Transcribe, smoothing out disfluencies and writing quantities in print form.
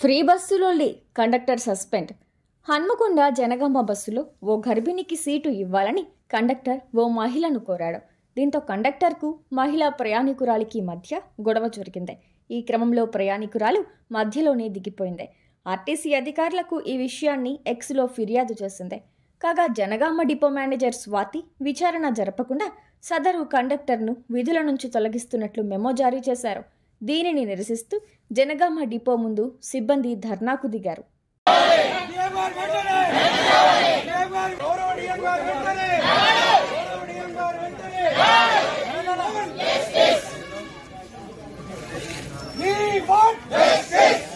Free బస్సులోల్లి conductor suspend. Hanmakonda Janagama బస్సులో ఓ గర్భిణికి సీటు ఇవ్వాలని కండక్టర్ ఓ మహిళను కోరాడు. దీంతో కండక్టర్కు మహిళా ప్రయాణికురాలికి మధ్య గొడవ జరిగింది. ఈ క్రమంలో ప్రయాణికురాలు మధ్యలోనే దిగిపోయింది. ఆర్టీసీ అధికారులకు ఈ విషయాన్ని ఎక్స్లో ఫిర్యాదు చేసింది. కాగా జనగామ డిపో మేనేజర్ స్వాతి విచారణ జరపకుండా సదరు కండక్టర్ను విధుల నుంచి తొలగిస్తున్నట్లు మెమో జారీ చేశారు. దీనిని నిరసిస్తూ జనగామ డిపో ముందు సిబ్బంది ధర్నాకు దిగారు. We want justice.